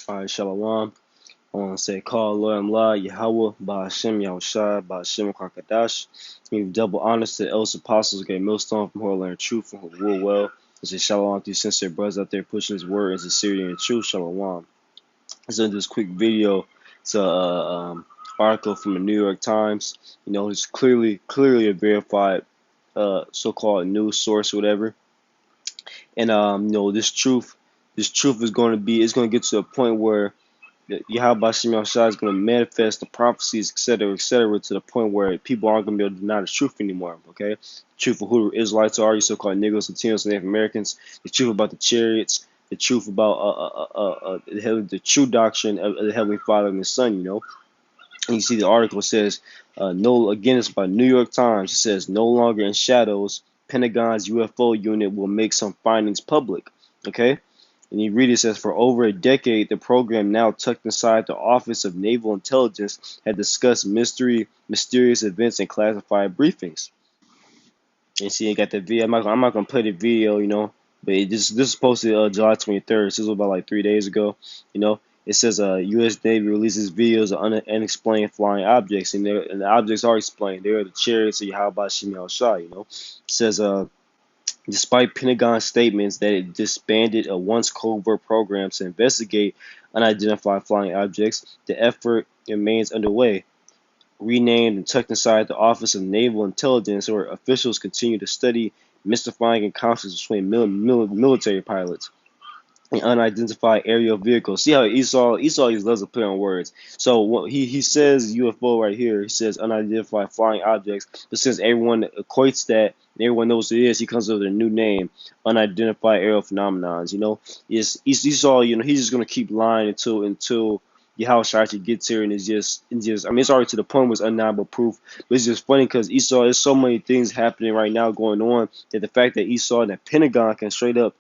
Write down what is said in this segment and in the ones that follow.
All right, Shalom. I want to say, call Lord La Yahweh, Ba'ashem Yahushai, Ba'ashem Kakadash. Give double honors to the eldest apostles, get millstone from who learn truth and who rule well. I say, Shalom to you sincere brothers out there pushing his word in sincerity and truth. Shalom. Let's do this quick video. It's a article from the New York Times. You know, it's clearly a verified so-called news source or whatever. And this truth is going to be, it's going to get to a point where Yahweh Shem Shai is going to manifest the prophecies, etc., to the point where people aren't going to be able to deny the truth anymore. Okay, the truth of who the Israelites are, you so-called Negroes, Latinos, and Native Americans. The truth about the chariots. The truth about the true doctrine of the Heavenly Father and the Son. You know, and you see the article says, it's by New York Times. It says, no longer in shadows, Pentagon's UFO unit will make some findings public. Okay. And you read it says, for over a decade, the program now tucked inside the Office of Naval Intelligence had discussed mysterious events and classified briefings. And see, I got the video. I'm not gonna play the video, you know, but this is posted July 23rd. So this was about like 3 days ago. You know, it says U.S. Navy releases videos of unexplained flying objects, and the objects are explained. They are the chariots of Yahweh Shem Shai. You know, it says despite Pentagon statements that it disbanded a once covert program to investigate unidentified flying objects, the effort remains underway. Renamed and tucked inside the Office of Naval Intelligence, where officials continue to study mystifying encounters between military pilots and unidentified aerial vehicles. See how Esau loves to play on words. So he says UFO right here. He says unidentified flying objects. But since everyone equates that and everyone knows what it is, he comes up with a new name, unidentified aerial phenomenons. You know, Esau. You know, he's just gonna keep lying until Yahushua actually gets here, and it's just. I mean, it's already to the point where it's undeniable proof. But it's just funny because Esau, there's so many things happening right now going on that the fact that Esau and the Pentagon can straight up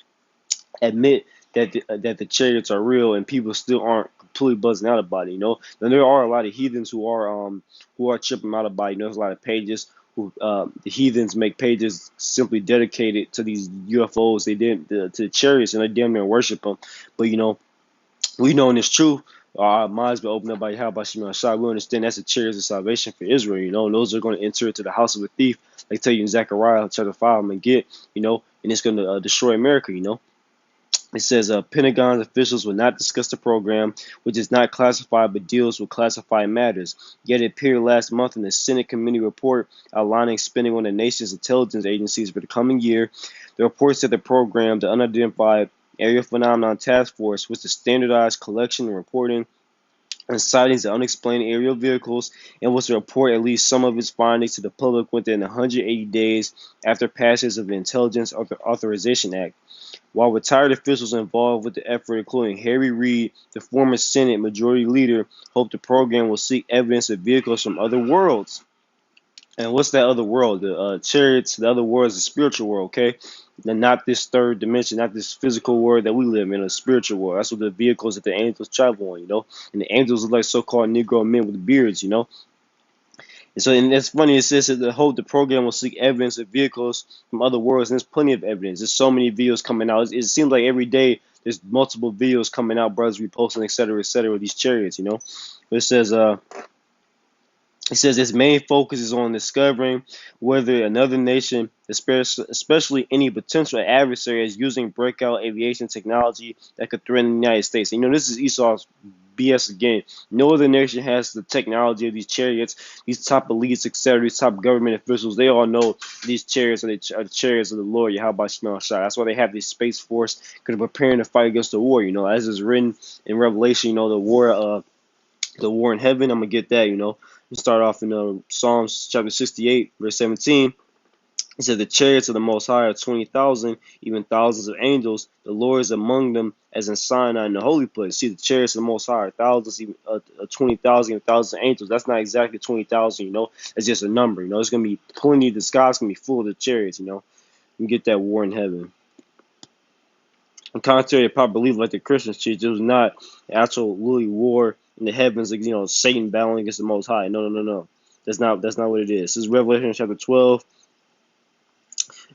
admit that the chariots are real, and people still aren't completely buzzing out about it. You know, and there are a lot of heathens who are tripping out about it. You know, there's a lot of pages who the heathens make pages simply dedicated to these UFOs. They did to the chariots, and they damn near worship them. But you know, we know in this truth. Our minds been opened up by Yahweh Shem Shai. We understand that's the chariots of salvation for Israel. You know, and those are going to enter into the house of a thief. Like tell you in Zechariah chapter 5, I'm gonna get. You know, and it's going to destroy America. You know. It says Pentagon officials will not discuss the program, which is not classified but deals with classified matters. Yet it appeared last month in the Senate committee report outlining spending on the nation's intelligence agencies for the coming year. The report said the program, the Unidentified Aerial Phenomenon Task Force, was to standardize collection and reporting and sightings of unexplained aerial vehicles, and was to report at least some of its findings to the public within 180 days after passage of the Intelligence Authorization Act. While retired officials involved with the effort, including Harry Reid, the former Senate Majority Leader, hope the program will seek evidence of vehicles from other worlds. And what's that other world? The chariots, the other world is the spiritual world, okay? And not this third dimension, not this physical world that we live in, a spiritual world. That's what the vehicles that the angels travel on, you know? And the angels are like so-called Negro men with beards, you know? And that's funny. It says that the program will seek evidence of vehicles from other worlds, and there's plenty of evidence. There's so many videos coming out. It seems like every day there's multiple videos coming out, brothers reposting, et cetera, with these chariots, you know? But it says its main focus is on discovering whether another nation, especially any potential adversary, is using breakout aviation technology that could threaten the United States. And, you know, this is Esau's BS again. No other nation has the technology of these chariots, these top elites, etc., these top government officials. They all know these chariots are the chariots of the Lord, Yahweh Shem Shai. That's why they have this Space Force, because they're preparing to fight against the war. You know, as is written in Revelation, you know, the war in heaven. I'm gonna get that, you know. We start off in Psalms chapter 68, verse 17. It says, the chariots of the Most High are 20,000, even thousands of angels. The Lord is among them as in Sinai in the holy place. See, the chariots of the Most High are thousands, even 20,000, even thousands of angels. That's not exactly 20,000, you know. It's just a number, you know. It's going to be plenty. The sky's going to be full of the chariots, you know. You get that war in heaven. And contrary to popular belief, like the Christians teach, it was not actual literally war in the heavens, like, you know, Satan battling against the Most High. No. That's not what it is. This is Revelation chapter 12,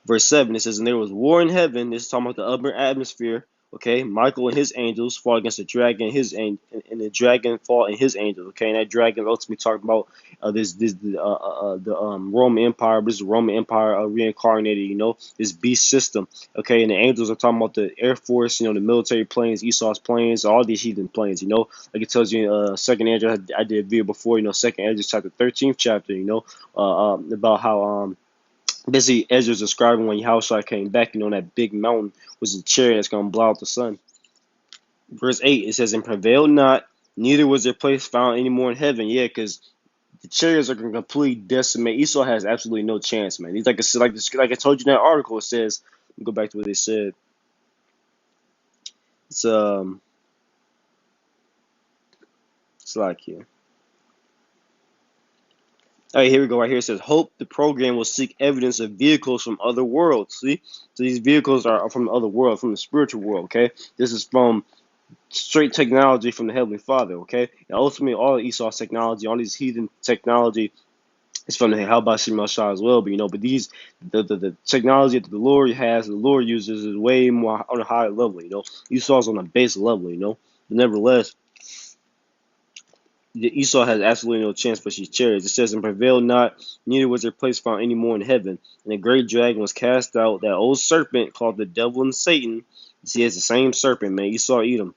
verse 7. It says, and there was war in heaven. This is talking about the upper atmosphere, Okay, Michael and his angels fought against the dragon, and the dragon fought and his angels. Okay, and that dragon ultimately talking about the Roman Empire. This is the Roman Empire reincarnated. This beast system. Okay, and the angels are talking about the Air Force. The military planes, Esau's planes, all these heathen planes. Like it tells you in Second Andrew. I did a video before. Second Andrew chapter 13th chapter. About how basically Ezra's describing when Yahushua came back, on that big mountain was a chariot that's going to blow out the sun. Verse 8, it says, and prevailed not, neither was their place found anymore in heaven. Yeah, because the chariots are going to completely decimate. Esau has absolutely no chance, man. He's like I told you in that article, it says, let me go back to what they said. It's like here. All right, here we go. Right here it says, hope the program will seek evidence of vehicles from other worlds. See? So these vehicles are from the other world, from the spiritual world, okay? This is from straight technology from the Heavenly Father, okay? And ultimately, all of Esau's technology, all these heathen technology is from the How about Shema Shah as well. But these the technology that the Lord has, the Lord uses is way more on a higher level, Esau's on a base level, But nevertheless, Esau has absolutely no chance for these chariots. It says, and prevailed not, neither was their place found any more in heaven. And the great dragon was cast out, that old serpent called the devil and Satan. See, it's the same serpent, man. Esau eat him.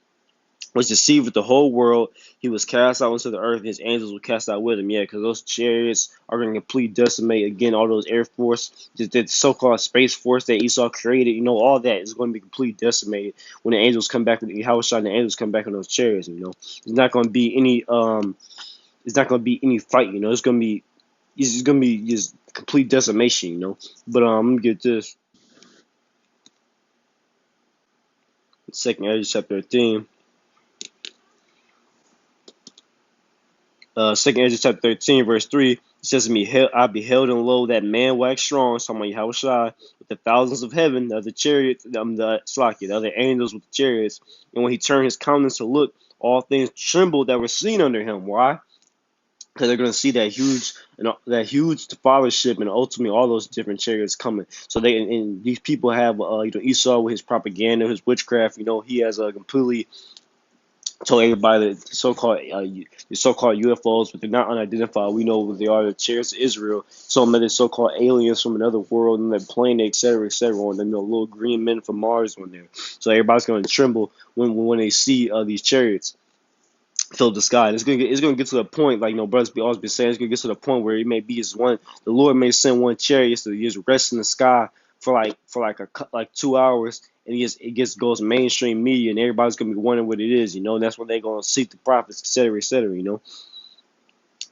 Was deceived with the whole world. He was cast out into the earth, and his angels were cast out with him. Yeah, because those chariots are going to completely decimate again all those Air Force, the so-called Space Force that Esau created. All that is going to be completely decimated when the angels come back. Yahushua and the angels come back on those chariots. It's not going to be any it's not going to be any fight. It's going to be just complete decimation. But let me get this. Second Ezra chapter 13. Second Ezra chapter 13, verse 3, it says to me, I beheld and lo, that man waxed strong, talking about Yahushua, with the thousands of heaven, the other chariots, the other angels with the chariots. And when he turned his countenance to look, all things trembled that were seen under him. Why? Because they're going to see that huge fathership and ultimately all those different chariots coming. So and these people have Esau with his propaganda, his witchcraft. He has a completely told everybody that the so-called UFOs, but they're not unidentified. We know what they are. The chariots of Israel. Some of the so-called aliens from another world and that plane, etc., etc. And then little green men from Mars on there. So everybody's going to tremble when they see these chariots fill the sky. And it's gonna get to the point, like brothers always been saying, it's gonna get to the point where it may be as one. The Lord may send one chariot to just rest in the sky for like 2 hours, and it goes mainstream media, and everybody's gonna be wondering what it is, And that's when they're gonna seek the prophets, etc., etc.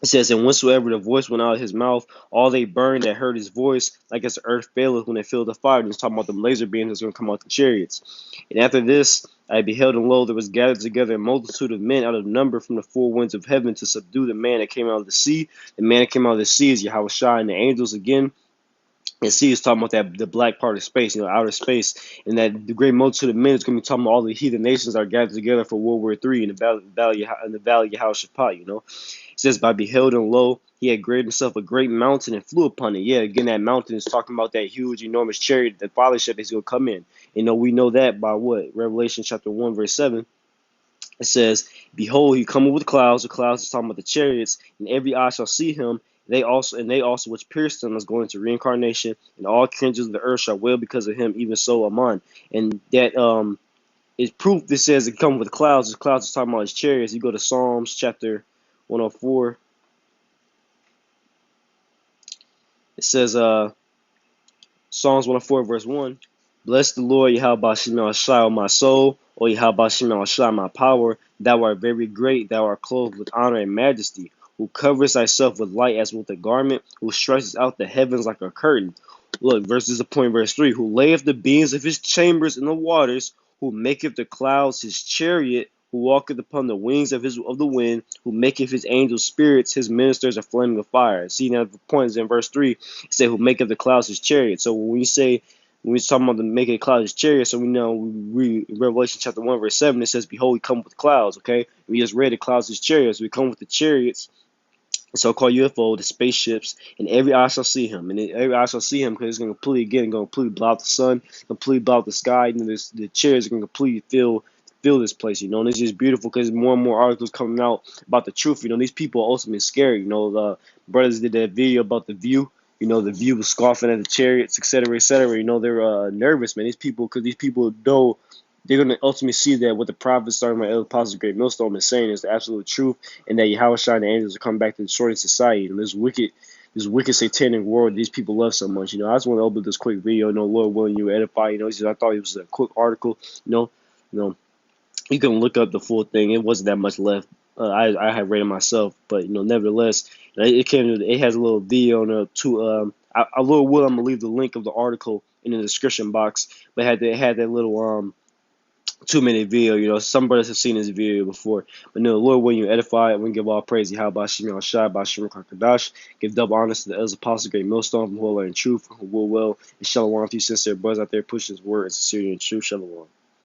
It says, and whensoever the voice went out of his mouth, all they burned that heard his voice, like as the earth faileth when they feel the fire. And he's talking about the laser beams that's going to come out the chariots. And after this, I beheld, and lo, there was gathered together a multitude of men out of number from the four winds of heaven to subdue the man that came out of the sea. The man that came out of the sea is Yahushua, and the angels again. And sea is talking about the black part of space, outer space, and that the great multitude of men is going to be talking about all the heathen nations are gathered together for World War III in the valley of Yehoshaphat. It says, by beheld and lo, he had created himself a great mountain and flew upon it. Yeah, again, that mountain is talking about that huge, enormous chariot, the fathership is going to come in. We know that by what? Revelation chapter 1, verse 7. It says, behold, he cometh with clouds. The clouds is talking about the chariots, and every eye shall see him. They also which pierced him is going to reincarnation, and all kindreds of the earth shall wail because of him, even so Aman. And that is proof that says it come with clouds. The clouds is talking about his chariots. You go to Psalms chapter 104. It says Psalms 104 verse 1. Bless the Lord, Yahweh Shema Shai, my soul, O Yahweh Shema Shai, my power. Thou art very great, thou art clothed with honor and majesty, who covers thyself with light as with a garment, who stretches out the heavens like a curtain. Look, verse 3, who layeth the beams of his chambers in the waters, who maketh the clouds his chariot, who walketh upon the wings of the wind, who maketh his angels spirits, his ministers a flame of fire. See, now the point is in verse 3, it says, who maketh the clouds his chariot. So when we're talking about the making clouds his chariot, so we know we Revelation chapter 1, verse 7, it says, behold, we come with clouds, okay? We just read the clouds his chariots. We come with the chariots so-called UFO, the spaceships, and every eye shall see him, and every eye shall see him because it's going to completely block the sun, completely block the sky, and the chairs are going to completely fill this place, and it's just beautiful because more and more articles coming out about the truth. These people are ultimately scary. The brothers did that video about the view. The view was scoffing at the chariots, etc., etc. They're nervous, man. These people know they're going to ultimately see that what the prophets starting by El Apostle Great Millstone is saying is the absolute truth, and that Yahweh and the angels are coming back to destroy society. And this wicked satanic world these people love so much. I just want to open this quick video. Lord willing, you edify. I thought it was a quick article. You know, you can look up the full thing. It wasn't that much left. I had read it myself, but nevertheless, it came. It has a little video on it too. I will. I'm gonna leave the link of the article in the description box. But it had that little 2 minute video. Some brothers have seen this video before. But no, Lord, when you edify it, we give all praise. How about Shem Shai, by Shem Kakadash. Give double honors to the elders, apostles, great millstone, from who will learn truth, who will well. And shalom to you, sincere brothers out there pushing his word and sincerity and truth. Shalom.